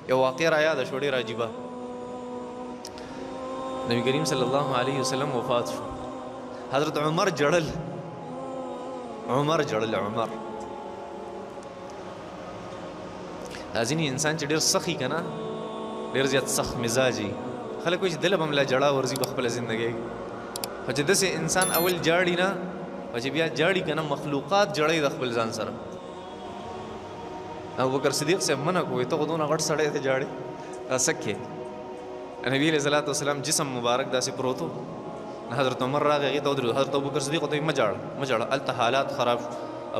یو واقع را یاده شوه ډېره عجیبه. نبی کریم صلی الله علیه وسلم وفات شو. حضرت عمر جړل عمر ځینې انسان چې ډېر سخي که نه ډېر زیات سخت مزاجي خلک وایي چې دله به هم لا جړه ورځي په خپله زندګۍ خو چې داسې انسان اول جاړي نه او چې بیا جاړي که نه مخلوقات جړی د خپل ځان سره. ابوبکر صدیق صاحب منع کوي ته خو دونه غټ سړی ته جاړې سکې. نبی علیه صلات وسلام جسم مبارک داسې پروت و. حضرت عمر راغی هغې ته ودرېد. حضرت ابوبکر صدیق ورته مه جاړه هلته حالات خراب شو.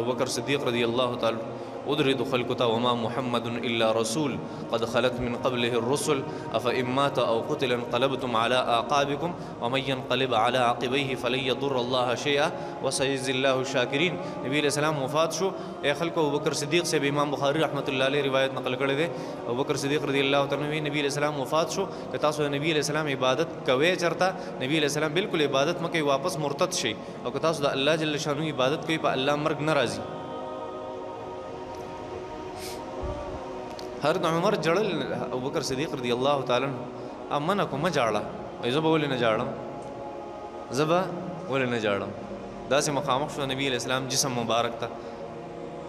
ابوبکر صدیق رضی الله تعالی ودرېدو خلکو ته وما محمد الا رسول قد خلت من قبله الرسل افإن مات او قتل انقلبتم على اعقابكم ومن ينقلب على عقبيه فلن يضر الله شيئا وسيجزي الله الشاكرين. نبی علیہ السلام وفات شو. اے خلکو ابوبکر صدیق سے امام بخاری رحمۃ اللہ علیہ روایت نقل کړی دی. ابوبکر صدیق رضی الله تعالی عنہ نبی علیہ السلام وفات شو که تاسو نبی علیہ السلام عبادت کوئ چرته نبی علیہ السلام بالکل عبادت مکه واپس مرتد شي او که تاسو د الله جل شانو عبادت کوئ په الله مرګ نه راځي. حضرت عمر جړل ابوبکر صدیق رضی الله تعالی عنہ امنه کو ما جاړه زه به ولې نه جاړم داسې مخامخ شو نبی علیہ السلام جسم مبارک ته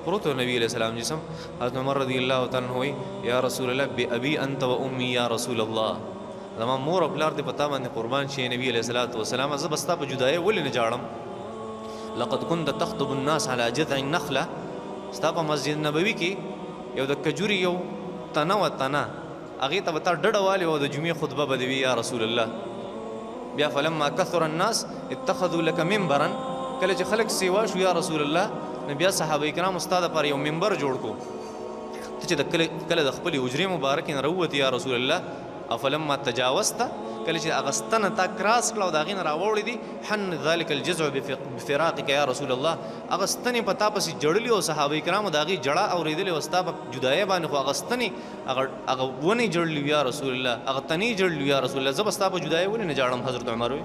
پروت و نبی علیہ السلام جسم. حضرت عمر رضی الله تعالی عنہ وی یا رسول الله بأبي انت وامي یا رسول الله زما مور او پلار دې پتا باندې قربان شي نبی علیہ الصلوۃ والسلام زه بستا په جدای ولې نه جاړم. لقد كنت تخطب الناس على جذع النخله ستا په مسجد نبوي کې یو د کجوري یو تنه و تنه هغې ته به تا ډډه والې او د جمعې خطبه به دې وي یا رسول الله. بیا فلما کثر الناس اتخذوا لك منبرا کله چې خلک سیوا شو یا رسول الله نو بیا صحابه کرام ستا دپاره یو منبر جوړ کو ته چې کله د خپلې حجرې مبارکې نه راووتې یا رسول الله. افلما تجاوزته کله چې اغستنه تا کراس کړه او د هغې نه راوړې دي حن ذلک الجزع بفراقک یا رسول الله اغستنې په تا پسې جړلي او صحابه کرامو د هغې جړه اورېدلې او ستا په جدایۍ باندې خو اغستنې هغه ونې جړلي یا رسول الله هغه تنې جړلي یا رسول الله زه به ستا په جدایۍ ولې نه جاړم. حضرت عمر وی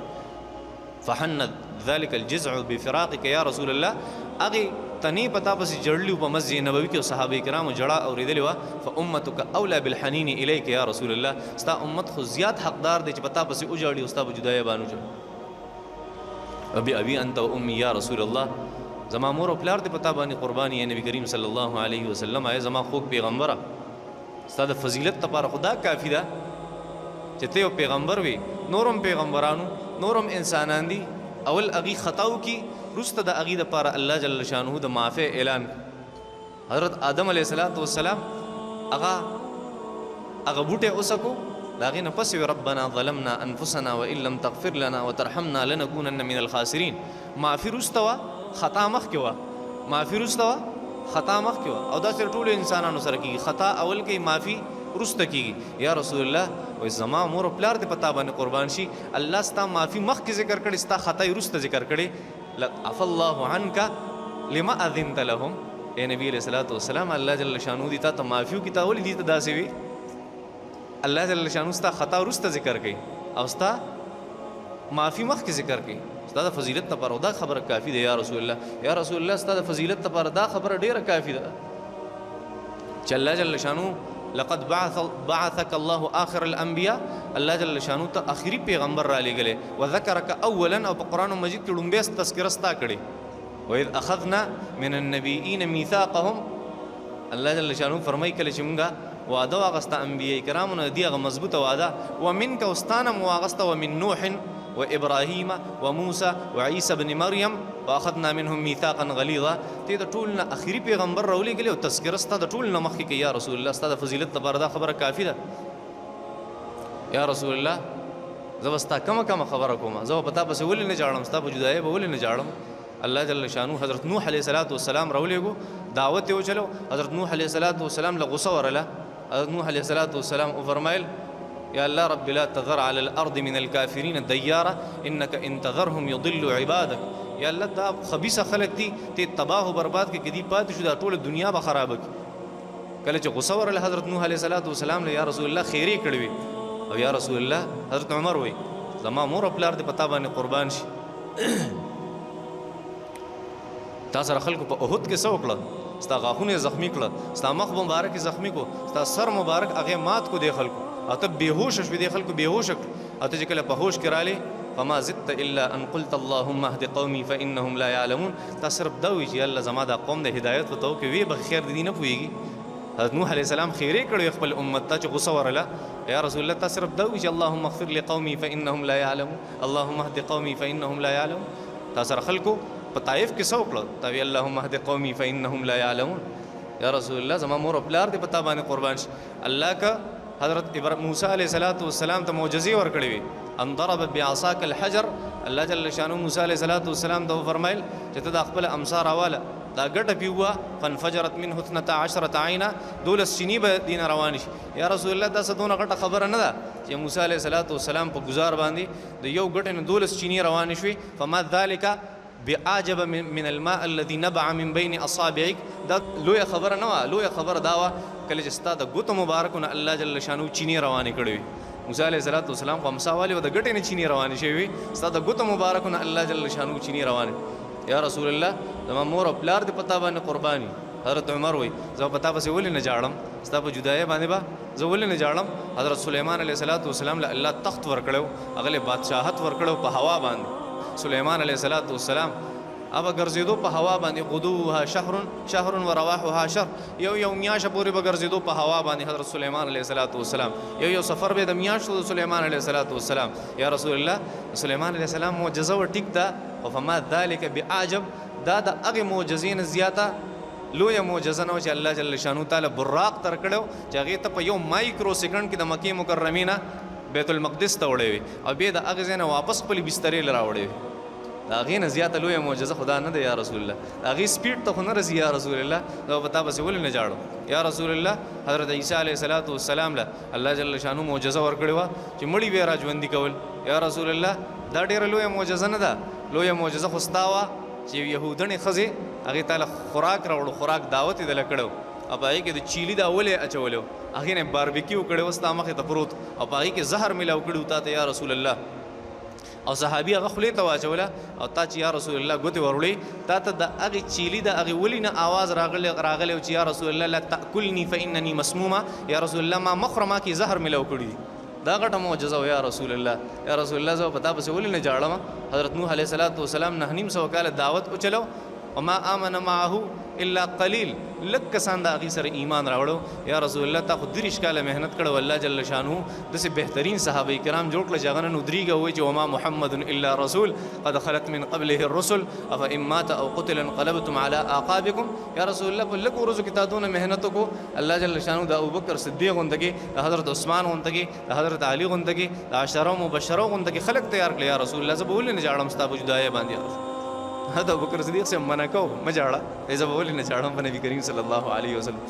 فحن ذلك الجزع بفراقك یا رسول الله هغې تنې په تا پسې جړلي په مسجد نبوي کې او صحابه کرامو جړه اورېدلې وه. فامتک اولا بالحنین الیک یا رسول الله ستا امت خو زیات حقدار دی چې په تا پسې وجاړي او ستا په جدایۍ باندې وجاړي. بأبي انت وامي یا رسول الله زما مور او پلار دې په تا باندې قرباني یا نبی کریم صلی الله علیه وسلم ای زما خوږ پیغمبره ستا د فضیلت لپاره خدا کافي ده چې ته یو پیغمبر وي. نورم پیغمبرانو نورم انسانان دي اول هغې خطا وکړي وروسته د هغې دپاره الله جل شانه د معافی اعلان. حضرت آدم علیه السلام هغه بوټی وسکو د هغې نه پس وی ربنا ظلمنا انفسنا وان لم تغفر لنا وترحمنا لنکونن من الخاسرین. معافي وروسته وه خطا مخکې وه او دا سره ټولو انسانانو سره کېږي. خطا اول کوي معافي وروسته کېږي. یا رسول الله وایي زما مور او پلار دې په تا باندې قربان شي الله ستا معافي مخکې ذکر کړې ستا خطا یې وروسته ذکر کړې. عفا الله عنک لما اذنت لهم. اے نبی علیہ الصلوۃ والسلام الله جل شانو دې تا ته معافي وکړي تا ولې دې ته داسې وي. الله جل شانو ستا خطا وروسته ذکر کوي او ستا معافي مخکې ذکر کوي. ستا د فضیلت لپاره دا خبره کافي ده یا رسول الله. یا رسول الله ستا د فضیلت لپاره دا خبره ډیره کافي ده چې الله جل شانو لقد بعثك الله آخر الانبیاء الله جل شانو ته اخري پیغمبر را لېږلی وذکرک اولا او په قرآن مجید کې لومبی تذکره ستا کړې. وإذ اخذنا من النبیین میثاقهم الله جل شانو فرمایي کله چې مونږه وعده واغسته انبیاء کرامو نه دي هغه مضبوطه وعده ومنک استانه مو واغسته ومن نوح وابراهيم وموسى وعيسى بن مريم واخذنا منهم ميثاقا غليظا. ته د ټول نه اخري پیغمبر راولېږلی او تذکره ستا د ټول نه مخکې کوي. یا رسول الله ستا د فضیلت لپاره دا خبره کافي ده. یا رسول الله زه به ستا کمه خبره کوم زه به په تا پسې ولې نه جاړم ستا په جدایۍ به ولې نه جاړم. الله جل شانو حضرت نوح علیه السلام راولېږو دعوت یې وچلو. حضرت نوح علیه السلام له غصه ورله. حضرت نوح علیه السلام وفرمایل یا الله رب لا تذر على الارض من الكافرين ديارا انك ان تذرهم يضل عبادك. یا الله دا خبيثه خلق دي ته تباہ و برباد کې کدي پات شو دا ټول دنیا به خراب کی. کله چې غصه ورله حضرت نوح علیه السلام له یا رسول الله خیری کړوي او یا رسول الله حضرت عمر وای زما مور او پلار دې پتا باندې قربان شي. تا سره خلکو په احد کې څه وکړه ستا غاښونه زخمی کړه، ستا مخ مبارک زخمی کو، ستا سر مبارک هغه مات کو دې خلکو، او ته بېهوش شوې، دې خلکو بېهوش کړ، او ته چې کله په هوش کې رالې فما زدت الا ان قلت اللهم اهد قومي فانهم لا يعلمون. تا صرف دا وایي چې الله زما دا قوم د هدایت ورته وکړي، وی به خیر دې نه پوهېږي. حضرت نوح علیه السلام خیرې کړی خپل امت ته چې غصه ورله، یا رسول الله تا صرف دا وایي چې اللهم اغفر لقومي فانهم لا يعلمون، اللهم اهد قومي فانهم لا يعلمون. تا سره خلکو په طائف کې څه وکړه؟ تا وی اللهم اهد قومي فانهم لا يعلمون. یا رسول الله زما مور او پلار دې په تا باندې قربان شي. الله که حضرت موسی علیه السلام ته معجزې ورکړې وي، ان ضرب بعصاك الحجر، الله جل شانه موسی علیه السلام ته فرمایل چې ته د خپل امسا راواله، دا ګټه پیوه فانفجرت منه 12 عینا، 12 چینی به دین روان شي. یا رسول الله دا څه دونه غټه خبره نه ده چې موسی علیه السلام په گزار باندې د یو ګټه نه 12 چینی روان شوي. فما ذلك بعجب من الماء الذي نبع من بين اصابعك، دا لویه خبره نه وه، لویه خبره دا وه کله چې ستا د ګوتو مبارکونه الله جل شانه چینی روانې کړې وي. موسی علیه السلام خو امسا والي و د ګټې نه چینی روانې شوې وي، ستا د ګوتو مبارکونه الله جل شانه چینی روانې. یا رسول الله زما مور او پلار دې پتا باندې قرباني. حضرت عمر وایي زه پتا پسې ولې نه جاړم، ستا په جدایۍ باندې به زه ولې نه جاړم. حضرت سلیمان علیه السلام له الله تخت ورکړو، هغه له بادشاهت ورکړو په هوا باندې. سلیمان علیه السلام اب ګرځېدو په هوا باندې، غدوها شهر و رواحها شهر، یو میاشت پورې به ګرځېدو په هوا باندې. حضرت سلیمان علیه السلام یو سفر به د میاشتو د سلیمان علیه السلام. یا رسول الله سلیمان علیه السلام معجزه و ټیک ده، او فما ذلک بعجب، دا د هغې معجزې نه زیاته لویه معجزه نه و چې الله جل شانو تعالی براق تر کړو چې هغې ته په یو مایکرو سیکنډ کې د مکې مکرمې نه بیت المقدس ته وړی وي، او بیا د هغې ځای نه واپس خپلې بسترې له راوړی وي. د هغې نه زیاته لویه معجزه خدا نه ده یا رسول الله. د هغې سپیډ ته خو نه رسي یا رسول الله، زه په تا پسې ولې نه جاړو. یا رسول الله حضرت عیسی علیه السلام له الله جل شانو معجزه ورکړې وه چې مړي به یې را ژوندي کول. یا رسول الله دا ډېره لویه معجزه نه ده، لویه معجزه خو ستا وه چې یهودنې ښځې هغې ته له خوراک راوړو، خوراک دعوت یې دله کړی و، او په هغې کې د چیلي دا ولې اچولی و، هغې نه باربیکیو کړی و ستا مخې ته پروت، او په هغې کې زهر میلاو کړي و تا ته یا رسول الله. او صحابي هغه خولې ته واچوله، او تا چې یا رسول الله ګوتې وروړې، تا ته د هغې چیلي د هغې ولي نه آواز راغلی و چې یا رسول الله لا تأکلني فإنني مسمومه، یا رسول الله ما مخوره، ما کې زهر میلاو کړي دي. دا غټه معجزه و یا رسول الله. یا رسول الله زه په تا پسې ولې نه جاړم. حضرت نوح علیه السلام 950 کاله دعوت وچلو، وما آمن معه الا قلیل، لږ کسان د هغې سره ایمان راوړو. یا رسول الله تا خو 30 کاله محنت کړو، الله جل شانه داسې بهترین صحابه کرام جوړ کړه چې هغه نن ودرېږه ووایي چې وما محمد الا رسول قد خلت من قبله الرسل افإن مات او قتل انقلبتم على اعقابکم. یا رسول الله په لږو ورځو کې تا دونه محنت وکړو، الله جل شانه د ابوبکر صدیق غونته کې، د حضرت عثمان غونته کې، د حضرت علي غونته کې، د عشره مبشره غونته کې خلک تیار کړل. یا رسول الله زه به ولې نه جاړم ستا په جدایۍ باندې. هذا ابو بکر صدیق سے منع کو مجاڑا ایسا بولے نہ چاڑا نبی کریم صلی اللہ علیہ وسلم.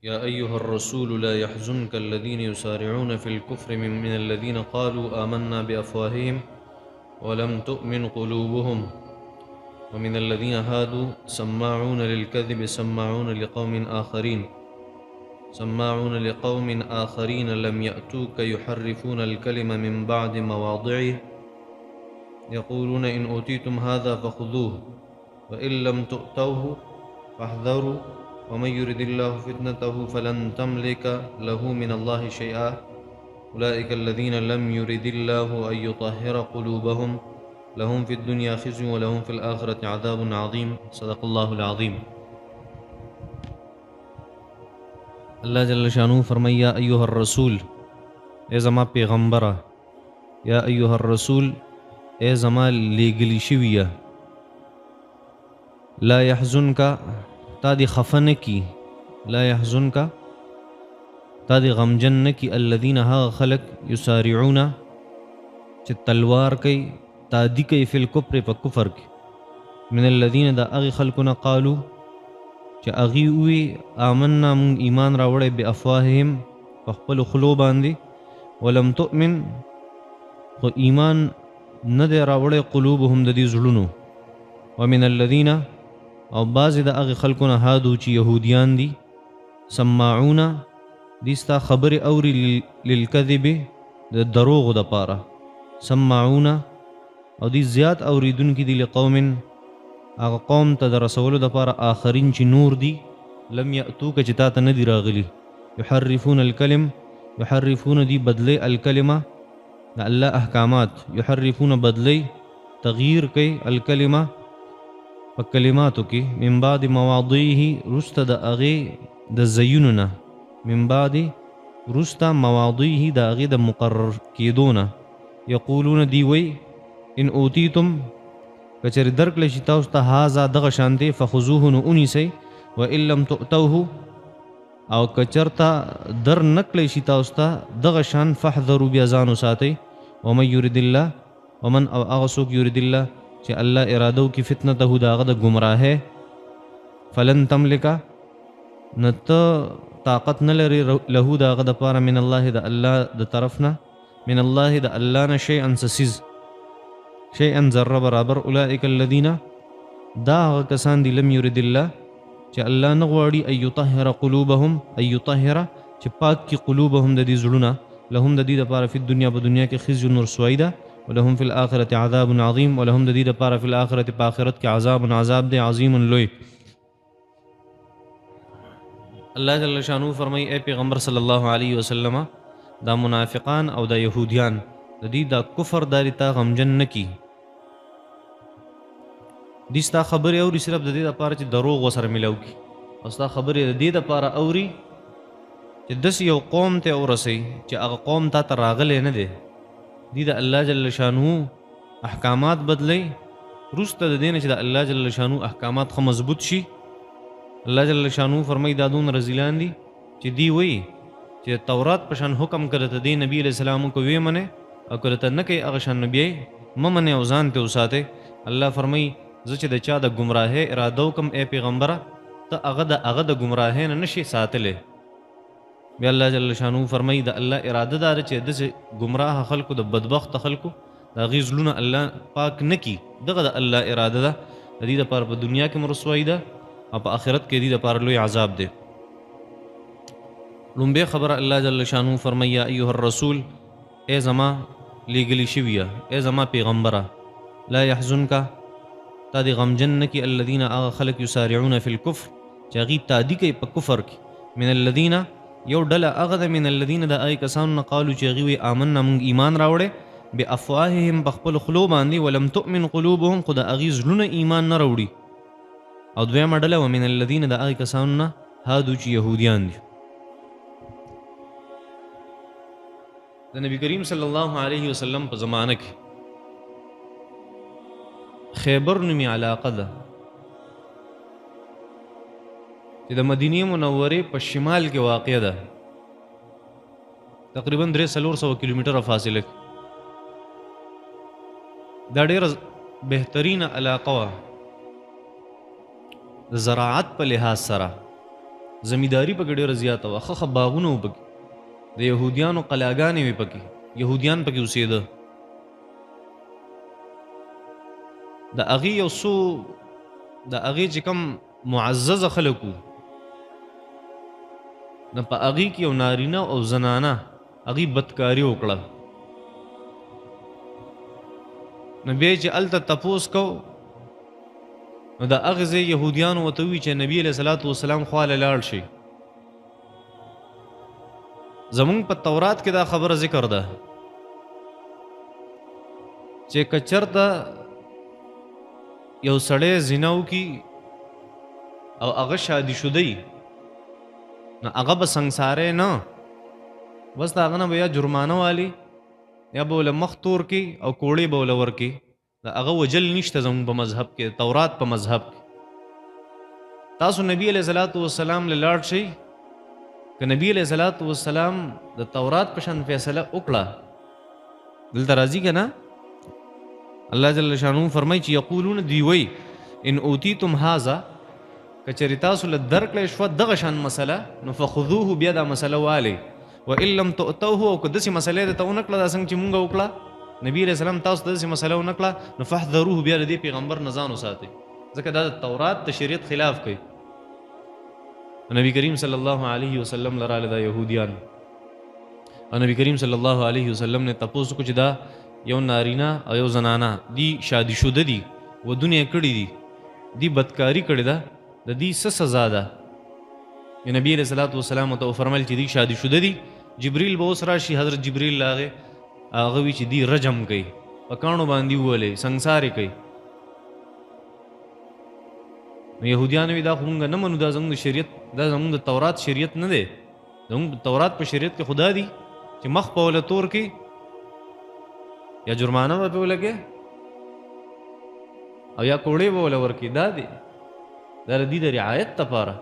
يا أيها الرسول لا يحزنك الذين يسارعون في الكفر من الذين قالوا آمنا بأفواههم ولم تؤمن قلوبهم ومن الذين هادوا سماعون للكذب سماعون لقوم آخرين لم يأتوك يحرفون الكلمة من بعد مواضعه يقولون إن أوتيتم هذا فخذوه وإن لم تؤتوه فاحذروا ومن يرد الله فتنته فلن تملك له من الله شيئا أولئك الذين لم يرد الله أن يطهر قلوبهم لهم في الدنيا خزي ولهم في الآخرة عذاب عظيم. صدق الله العظيم. اللہ جل شانو فرمائی یا ایوہ الرسول، اے زما پیغمبرہ، یا ایوہ الرسول، اے زما لیگلی شویہ، لا یحزن کا تا دی خفن کی، لا یحزن کا تا دی غمجن کی، الذین ها خلق یسارعون چی تلوار کئی تادی کئی فی الکفر پا کفر کی، من الذین دا اغی خلقنا قالو چی اغی اوی آمنا من ایمان راوڑے بی افواہهم فخپل خلو باندی، ولم تؤمن خو ایمان ندے راوڑے قلوبهم دا دی زلونو، ومن الذین او بعض دا اغی خلقنا هادو چی یہودیان دی، سماعون دیستا خبر اوری للکذب دا دروغ دا پارا، سماعون او دی زیاد اوریدن کی دی لقوم هغه قوم ته د رسولو دپاره آخرین چې نور دي لم یأتوک چې تا ته نه دي راغلي یحرفون الکلم یحرفون دی بدلی الکلمه د الله احکامات یحرفون بدلی تغییر کوي الکلمه په کلماتو کې من بعد مواضعه رسته د هغې د ځایونو نه من بعد رسته مواضعه د هغې د مقرر کېدو نه یقولون دی وی ان اوتیتم کچر درکړی شي تاسو ته هذا دغه شانتې فخذوه نو ونیسئ وان لم تؤتوه او کچرته در نکړی شي تاسو ته دغه شان فاحذروا بیا ځان وساتئ ومن یرید الله ومن او هغه څوک یرید الله چې الله اراده وکړي فتنته د هغه د ګمراهۍ فلن تملکه نه ته طاقت نه لري له د هغه دپاره من الله د الله د طرف نه من الله د الله نه شیئا څه شیئا ذره برابر اولئک الذین دا هغه کسان دي لم یرید الله چې الله نه غواړي ان یطهر قلوبهم ان یطهر چې پاک کی قلوبهم د دې زړونه لهم د دې دپاره په دنیا کې خزي و رسوایی ده ولهم فی الاخرة عذاب عظیم ولهم د دې دپاره په الاخرة په آخرت کې عذاب دی عظیم لوی. الله جل شانو فرمای اے پیغمبر صلی الله علیه وسلم دا منافقان او دا یهودیان د دې دا کفر داری تا غمجن نکی دي ستا خبرې اوري صرف د دې دپاره چې دروغ ورسره ملاو کی او ستا خبرې د دې دپاره اوري چې داسې یو قوم ته ورسئ چې هغه قوم تا ته راغلی نه دی دي د الله جل شانو احکامات بدلی وروسته د دې نه چې د الله جل شانو احکامات ښه مضبوط شي. الله جل شانو فرمایي دا دون رزیلان دي چې دی وایي چې تورات په شان حکم کړه ته دې نبي علیه السلام کو ویې منې او کله ته نه کوي هغه شان نبی مه منې او ځان ته وساتئ. الله فرمایي زه چې د چا د ګمراهۍ اراده وکم اے پیغمبره ته هغه د ګمراهۍ نه نشي ساتلی. بیا الله جل شانو فرمایي د الله اراده دا ده چې داسې ګمراه خلکو د بدبخت خلکو د هغې زړونه الله پاک نه کي دغه د الله اراده ده د دې دپاره په دنیا کې م رسوایي ده او په آخرت کې دې دپاره لوی عذاب دی. لومبۍ خبره الله جل شانو فرمایي یا ایها الرسول ای زما لیږلي شویه ای زما پیغمبره لا یحزنکه تا دی غمجن نکی الذین آغا خلق یسارعون فی الکفر چې هغې تادي کوي په کفر کې من الذین یو ډله هغه ده من الذین د هغې کسانو نه قالو چې هغې وایي آمنا موږ ایمان راوړی بافواههم په خپلو خولو باندې ولم تؤمن قلوبهم خو د هغې زړونه ایمان نه راوړي. او دویمه ډله ومن الذین د هغې کسانو نه هادو چې یهودیان دي. د نبی کریم صلی الله علیه وسلم په زمانه کې خیبر نومي علاقه ده چې د مدینې منورې په شمال کې واقع ده تقریبا 300 کیلومتره فاصله کې. دا ډېره بهترینه علاقه وه د زراعت په لحاظ سره زمینداری پکې ډېره زیاته وه ښه باغونه وو پکې د یهودیانو قلاګانې وې پکې یهودیان پکې اوسېده. د هغې یو څو د هغې چې کوم معززه خلک وو نه په هغې کې یو نارینه او زنانه هغې بدکاري وکړه نو بیا چې هلته تپوس کو نو د هغې ځای یهودیانو ورته ووایي چې نبي علیه صلات وسلام خواله لاړ شي. زمونږ په تورات کې دا خبره ذکر ده چې که چېرته یو سړی زنا وکړي او هغه شادي شدی نو هغه به سنګساری نه بس د هغه نه به یا جرمانه والي یا به له مخ تور کړي او کوړې به له ورکړي د هغه وجل نشته زموږ په مذهب کې تورات په مذهب کې. تاسو نبی علیه صلات وسلام له لاړ شئ که نبی علیه صلات وسلام د تورات په شان فیصله وکړه دلته راځي که نه الله جل شانو فرمایي چې یقولون دی وی ان اوتیتم هذا که چېرې تاسو له درکړی شوه دغه شان مسله نو فخذوه بیا دا مسله والئ وان لم تؤتوه او که داسې مسلې درته ونه کړه دا څنګه چې مونږ وکړه نبي علیه السلام تاسو ته داسې مسله ونه کړه نو فاحذروه بیا د دې پیغمبر نه ځان وساتئ ځکه دا د تورات د شریعت خلاف کوي. نبی کریم صلی الله علیه وسلم لراله دا یهودیان او نبی کریم صلی الله علیه وسلم نے تپوس کو چې دا یو نارینه او یو زنانه دی شادي شده دي ودونه کړي دي دی بدکاری کړې ده د دې څه سزا ده؟ نبی علیہ الصلوۃ والسلام ته فرمایل چې دی شادي شوده دي. جبريل به اوس راشي، حضرت جبريل لاغه هغه وی چې دی رجم کوي، په کاڼو باندې ولې سنگسارې کوي. نو يهوديان وی دا خو مونږ نه منو، دا زموږ شریعت، دا زموږ د تورات شریعت نه دی. زموږ تورات په شریعت کې خدا دی چې مخ په ولا تور کې یا جرمانه به په لګي او یا کوړې به ولا ورکی. دا دی دا د دې د رعایت لپاره.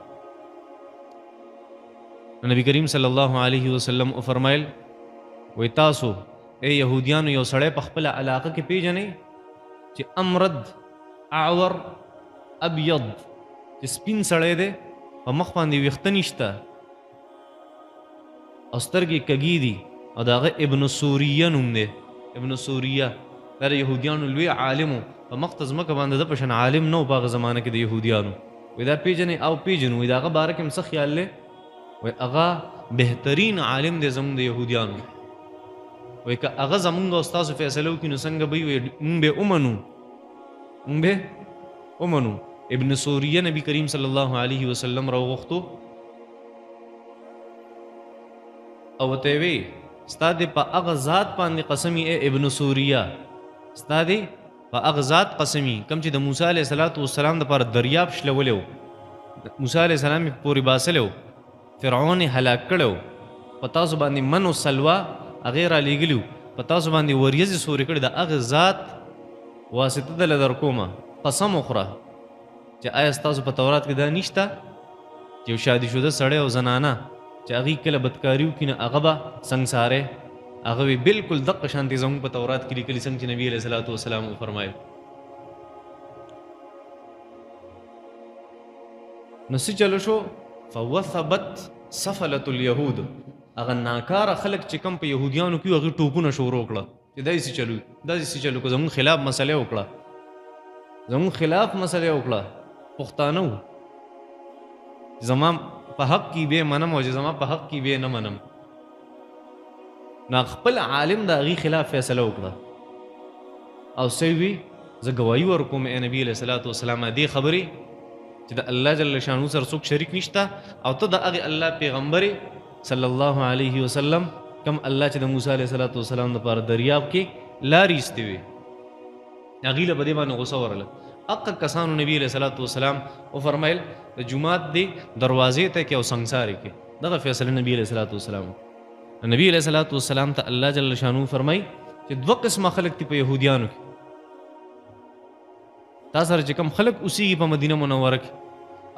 نبی کریم صلی الله علیه وسلم او فرمایل وی تاسو اے يهوديانو یو سړی په خپل علاقه کې پیژنئ چې امرد اعور ابيض، چې سپین سړی دی په مخ باندې ویښته نشته او سترګې کږې دي او د هغه ابن سوریه نوم دی. ابن سوریه دا د یهودیانو لوی عالم و، په مخ ته ځمکه باندې د په شان عالم نه و په هغه زمانه کې د یهودیانو. وایي دا پیژنئ او پیژنو. وایي د هغه باره کې هم څه خیال دی؟ وایي هغه بهترین عالم دی زموږ د یهودیانو. وایي که هغه زموږ او ستاسو فیصله وکړي نو څنګه به وي؟ وایي موږ به ومنو، موږ به ومنو. ابن سوریه نبی کریم صلی الله علیه وسلم راوغوښتو او ورته وی ستا دې په هغه ذات باندې قسمي اے ابن سوریه، ستا دې په هغه ذات قسمي کوم چې د موسی علیه السلام دپاره دریاب شلولی و، موسی علیه السلام یې پورې باسلی و، فرعون یې هلاک کړی و، په تاسو باندې من و سلوا هغې رالیږلي و، په تاسو باندې وریځې سورې کړي، د هغه ذات واسطه دله در کومه قسم وخوره چې آیا ستاسو په تورات کې دا نشته چې یو شادي شده سړی او زنانه چې هغې کله بدکاري وکړي نو هغه به سنګسارې؟ هغه وی بالکل دقه شانتې زموږ په تورات کې لیکلي څنګه چې نبي علیه الصلاۃ والسلام وفرمایل. نو څه چلو شو؟ فوثبت سفلة اليهود، هغه ناکاره خلک چې کم په یهودیانو کې هغې ټوپونه شروع کړه چې داسې چلو داسې چلو که زموږ خلاف مسئله وکړه، زموږ خلاف مسئله وکړه، پښتانه وو زما په حق کې به منم او چې زما په حق کې به نه منم. نو خپل عالم د هغې خلاف فیصله وکړه او څه وي زه ګواهي ورکوم ای نبي علیه الصلاۃ والسلام دې خبرې چې د الله جل شانو سره څوک شریک نشته او ته د هغې الله پیغمبر صلی الله علیه وسلم کم الله چې د موسی علیه الصلاۃ والسلام دپاره دریاب کې لارې ایستې وې، هغې له په دې باندې غوسه ورله. اقا کسانو نبی علیہ الصلوۃ والسلام او فرمایل د جمعات دی دروازې ته کې او سنگسارې کې. دغه فیصله نبی علیہ الصلوۃ والسلام نبی علیہ الصلوۃ والسلام ته الله جل شانو فرمای چې دوه قسمه خلق دي په يهوديانو کې. تا سره چې کوم خلق اوسېږي په مدینه منوره کې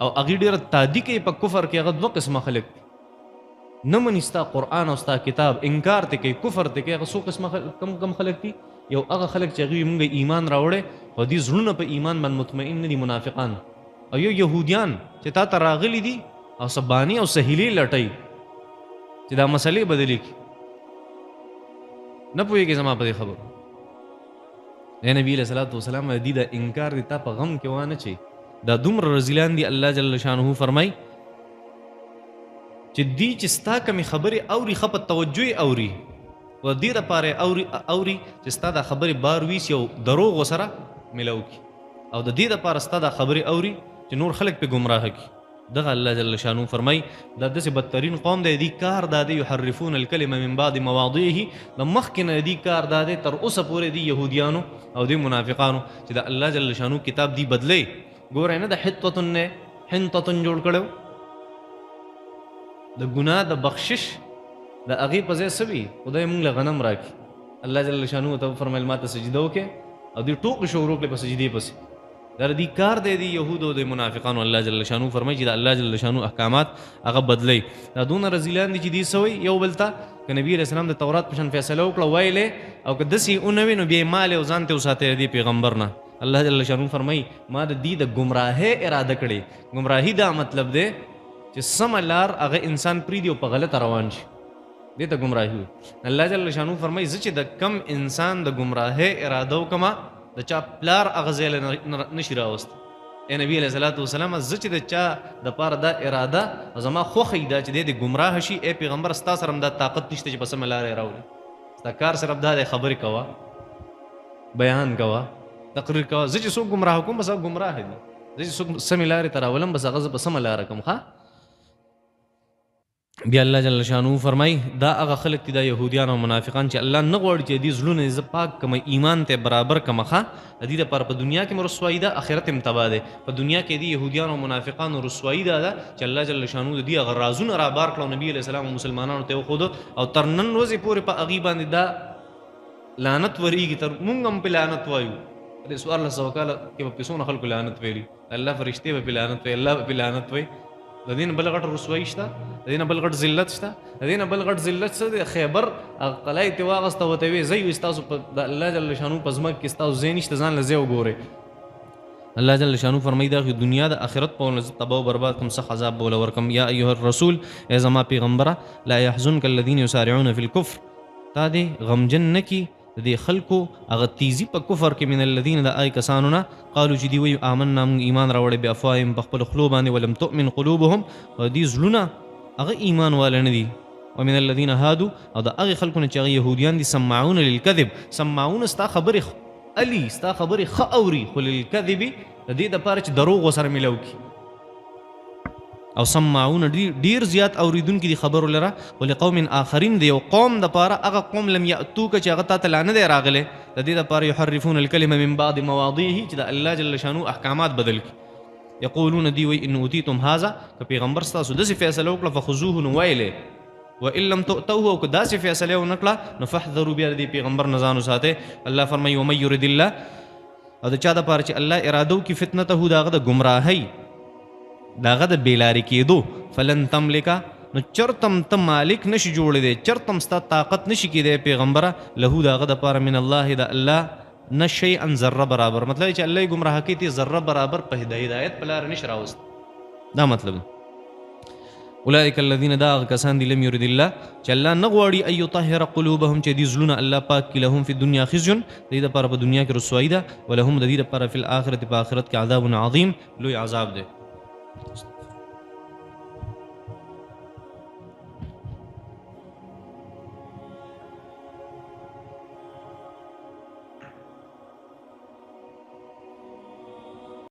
او هغې ډېره تادي کوي په کفر کې، هغه دوه قسمه خلق دي. نه مني ستا قرآن او ستا کتاب، انکار ته کوي، کفر ته کوي. هغه څو قسمه کم خلق دي؟ یو هغه خلک چې هغوی مونږ ایمان راوړی او دې زړونه په ایمان باندې مطمئن نه دي، منافقان. او یو یهودیان چې تا ته راغلي دي او سباني او سهیلې لټوي چې دا مسلې بدلې کړي. نه پوهېږي زما په دې خبرو. ای نبي علیه الصلاۃ والسلام دې دا انکار دې تا په غم کې وانه چي دا دومره رذیلان دي. الله جل شانه فرمای چې دې چې ستا کمې خبرې اوري ښه په توجه یې اوري و دې دپاره اوري چې ستا دا خبرې بار ویسي او دروغ ورسره ملو کړي، او د دې دپاره ستا دا خبرې اوري چې نور خلک پې ګمراه کړي. دغه الله جل شانو فرمای دا داسې بدترین قوم دی. دې کار دا دی یحرفون الکلمه من بعد مواضعه، د مخکې نه دې کار دا دی تر اوسه پورې دي یهودیانو او دې منافقانو چې د الله جل شانو کتاب دی بدلی. ګورئ نه د حطتن نه حنطتن جوړ کړی د ګناه د بخشش د هغې په ځای څه وي خدای مونږ له غنم راکړي. الله جل شانو ته فرمیل ما ته سجده وکړې او دوی ټوکې شروع کړې په سجدې پسې. دا د دې کار دی د یهودو او د منافقانو. الله جل شانو فرمایي چې د الله جل شانو احکامات هغه بدلی. دا دونه رذیلان دي چې دې څه وایي یو بل ته که نبي علیه السلام د تورات په شان فیصله وکړه ویلې او که داسې ونه وي نو بیا یې مال او ځان ته وساتئ د دې پیغمبر نه. الله جل شانو فرمایي ما د دې د ګمراهۍ اراده کړې. ګمراهي دا مطلب دی چې سمه لار هغه انسان پرېږدي او په غلطه روان شي، دې ته ګمراهي وي. الله جل شانو فرمایي زه چې د کم انسان د ګمراهۍ اراده وکړمه د چا پلار هغه ځای له نشي راوستی. ای نبي علیه الصلاۃ والسلام زه چې د چا دپاره دا اراده زما خوښه دا چې دی د ګمراه شي، ای پیغمبر ستا سره هم دا طاقت نشته چې په سمه لاره یې راولي. ستا کار صرف دا دی خبرې کوه، بیان کوه، تقریر کوه. زه چې څوک ګمراه کوم بس هغه ګمراه دي. زه څوک سمې لارې ته راولم بس هغه زه په سمه لاره کړم ښه. بیا الله جل شانو فرمای دا هغه خلک دي دا يهوديان او منافقان چې الله نه غواړي چې دې زړونه ز پاک کم ایمان ته برابر کم ښه د دې لپاره په دنیا کې رسوایی ده آخرت هم تباه ده. په دنیا کې دي يهوديان او منافقان رسوایی ده چې الله جل شانو د دې هغه رازونه را بار کړو نبی عليه السلام او مسلمانانو ته خود او تر نن ورځې پورې په اغي باندې دا لعنت وریږي تر مونږ هم په لعنت وایو. د سوال الله سبحانه کې په څونه خلکو لعنت ویلي الله فرشتي په لعنت وی الله په لعنت وی د دین بل غټ رسوایی شته د دین بل غټ ذلت شته د دین بل غټ ذلت څه د خیبر قلای ته واغسته وته وی زئی استاسو په الله جل شانو په زما کې استاسو زین نشته ځان لزه وګوره. الله جل شانو فرمایي دا دنیا د آخرت په ولز تباہ برباد کوم څه عذاب بوله ورکم. یا ایها الرسول ای زما پیغمبره لا يحزنك الذين يسارعون في الكفر تا دې غمجن نکی د دې خلکو هغه تیزی په کفر کې من الذين د آی کسانونه قالو چې دی وی آمنا ایمان راوړې به افواهم په خپل خلو باندې ولم تؤمن قلوبهم او دې زړونه هغه ایمان ولا نه دي. ومن الذين هادو او د هغه خلکو نه چې هغه يهوديان دي سمعون للكذب سمعون استا خبره علي استا خبره خاوري خل للكذب د دې د پاره چې دروغ وسره ملو کی او سمعون ډیر زیات اوریدونکو دي خبر لره ولقوم اخرین دی یو قوم د پاره هغه قوم لم یاتوک چې هغه ته لعنه دی راغله د دې د پاره يحرفون الكلمه من بعد مواضعه چې د الله جل شانو احکامات بدل کی. یقولون دی وی ان اوتیتم هذا که پیغمبر تاسو د څه فیصله وکړه فخذوه نوایله وان لم تؤتوه او که داسې فیصله ونکړه نو فاحذروا بیا د پیغمبر نزانو ساته. الله فرمایي ومن يرد الله او د چا د پاره چې الله ارادو کی فتنته داغه د گمراهی داغه د بیلاری کېدو فلن تملکا نو چرتم ته مالک نشي جوړې دی چرتم ستا طاقت نشي کېدی پیغمبره له داغه د پاره من الله د الله نشي ان ذره برابر مطلب چې الله گمراه کیتی ذره برابر په هدایت په لار نشي راوست دا مطلب. اولئک الذین دا کسان دي لم يرد الله چې الله نه غواړي اي طاهر قلوبهم چې دي زلون الله پاک کی لهم فی الدنيا خزي دې د پاره په دنیا کې رسوایی ده ولهم د دې لپاره په آخرت په آخرت کې عذاب عظیم لوی عذاب ده.